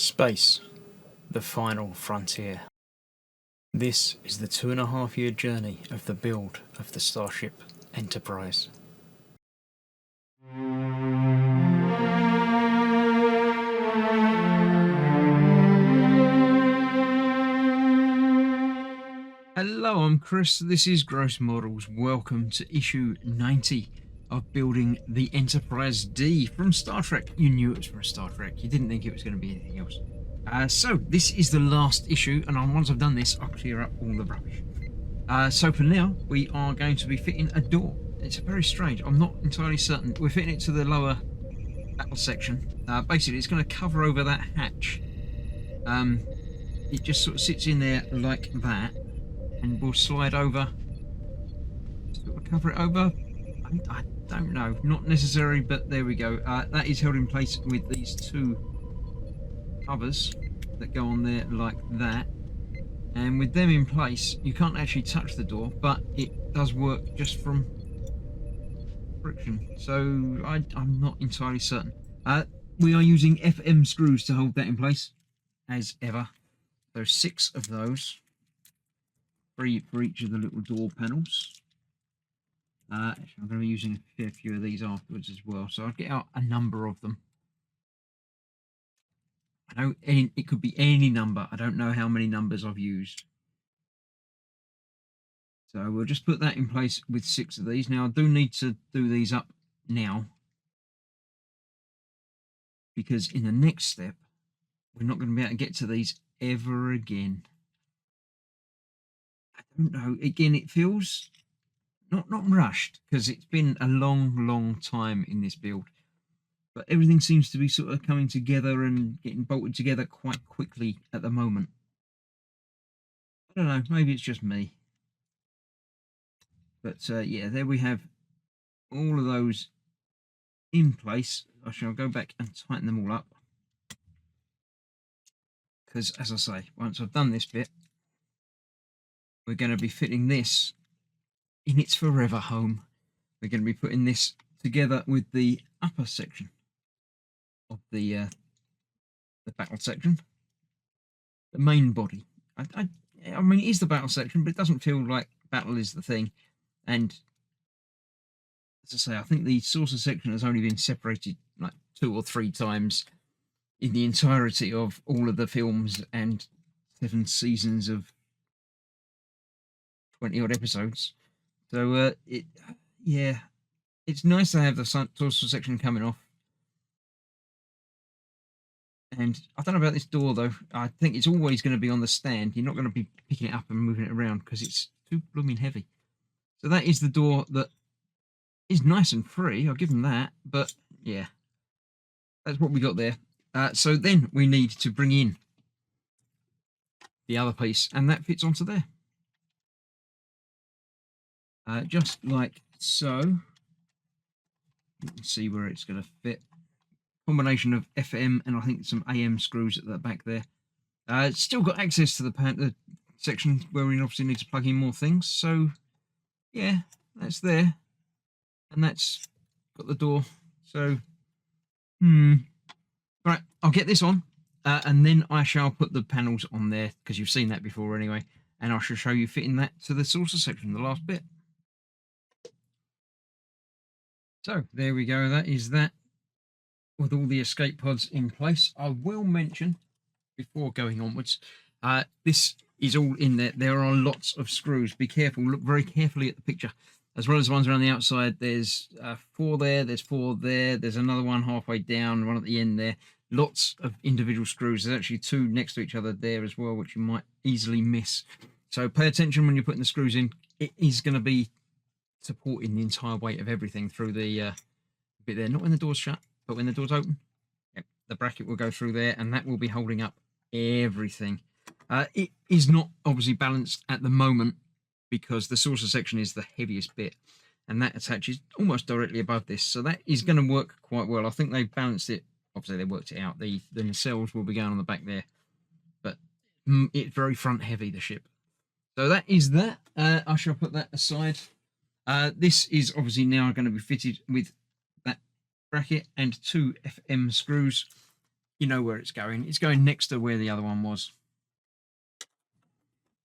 Space, the final frontier. This is the 2.5-year journey of the build of the Starship Enterprise. Hello, I'm Chris. This is Gross Models. Welcome to issue 90 of building the Enterprise-D from Star Trek. You knew it was from Star Trek. You didn't think it was going to be anything else. So this is the last issue, and once I've done this, I'll clear up all the rubbish. So for now, we are going to be fitting a door. It's very strange. I'm not entirely certain. We're fitting it to the lower battle section. Basically, it's going to cover over that hatch. It just sort of sits in there like that, and we'll slide over. Sort of cover it over. I don't know. Not necessary, but there we go. That is held in place with these two covers that go on there like that, and with them in place you can't actually touch the door, but it does work just from friction, so I'm not entirely certain. We are using FM screws to hold that in place as ever, so 6 of those, 3 for each of the little door panels. Actually, I'm going to be using a fair few of these afterwards as well, so I'll get out a number of them. I know it could be any number. I don't know how many numbers I've used. So we'll just put that in place with 6 of these. Now I do need to do these up now, because in the next step we're not going to be able to get to these ever again. I don't know. Again, it feels not rushed, because it's been a long time in this build. But everything seems to be sort of coming together and getting bolted together quite quickly at the moment. I don't know, maybe it's just me. But yeah, there we have all of those in place. I shall go back and tighten them all up, because as I say, once I've done this bit, we're going to be fitting this in its forever home. We're going to be putting this together with the upper section of the battle section, the main body. I mean, it is the battle section, but it doesn't feel like battle is the thing. And as I say, I think the saucer section has only been separated like 2 or 3 times in the entirety of all of the films and 7 seasons of 20 odd episodes. So yeah, it's nice to have the saucer section coming off. And I don't know about this door, though. I think it's always going to be on the stand. You're not going to be picking it up and moving it around, because it's too blooming heavy. So that is the door that is nice and free. I'll give them that. But yeah, that's what we got there. So then we need to bring in the other piece, and that fits onto there. Just like so. You can see where it's going to fit. Combination of FM and I think some AM screws at the back there. It's still got access to the section where we obviously need to plug in more things. So yeah, that's there, and that's got the door. So right, I'll get this on, and then I shall put the panels on there, because you've seen that before anyway, and I shall show you fitting that to the saucer section, the last bit. So there we go. That is that, with all the escape pods in place. I will mention before going onwards, this is all in there. There are lots of screws. Be careful. Look very carefully at the picture. As well as the ones around the outside, there's 4 there, there's 4 there, there's another one halfway down, one at the end there. Lots of individual screws. There's actually 2 next to each other there as well, which you might easily miss. So pay attention when you're putting the screws in. It is going to be supporting the entire weight of everything through the bit there. Not when the door's shut, but when the door's open, yep, the bracket will go through there, and that will be holding up everything. It is not obviously balanced at the moment, because the saucer section is the heaviest bit, and that attaches almost directly above this, so that is going to work quite well. I think they've balanced it. Obviously they worked it out. The nacelles will be going on the back there, but it's very front heavy, the ship. So that is that. I shall put that aside. This is obviously now going to be fitted with that bracket and 2 FM screws you know where it's going. It's going next to where the other one was.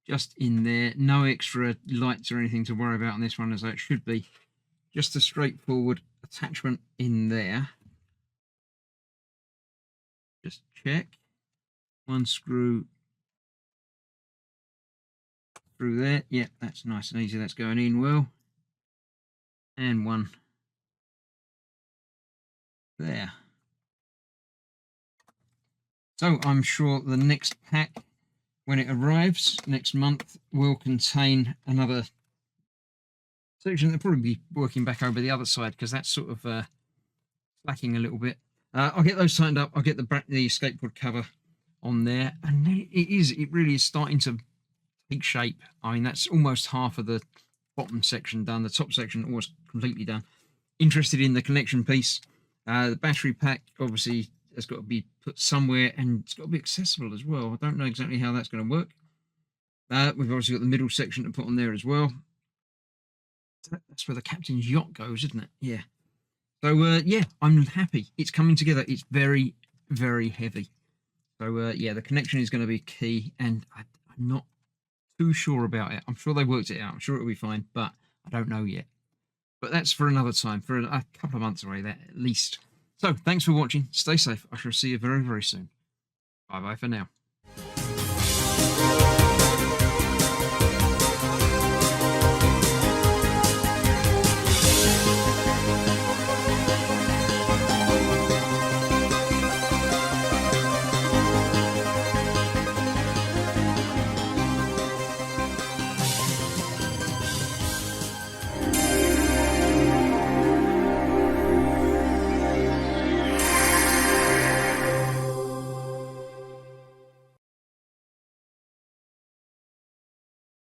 Just in there. No extra lights or anything to worry about on this one, as it should be. Just a straightforward attachment in there. Just check. One screw through there. Yeah, that's nice and easy. That's going in well. And one there. So I'm sure the next pack, when it arrives next month, will contain another section. They'll probably be working back over the other side because that's sort of slacking a little bit. I'll get those tightened up. I'll get the skateboard cover on there, and it really is starting to take shape. I mean, that's almost half of the bottom section done. The top section almost completely done. Interested in the connection piece. The battery pack obviously has got to be put somewhere, and it's got to be accessible as well. I don't know exactly how that's going to work. We've obviously got the middle section to put on there as well. That's where the captain's yacht goes, isn't it? Yeah. So, yeah, I'm happy. It's coming together. It's very, very heavy. So, yeah, the connection is going to be key, and I'm not too sure about it. I'm sure they worked it out. I'm sure it'll be fine, but I don't know yet. But that's for another time, for a couple of months away, that at least. So, thanks for watching. Stay safe. I shall see you very, very soon. Bye-bye for now.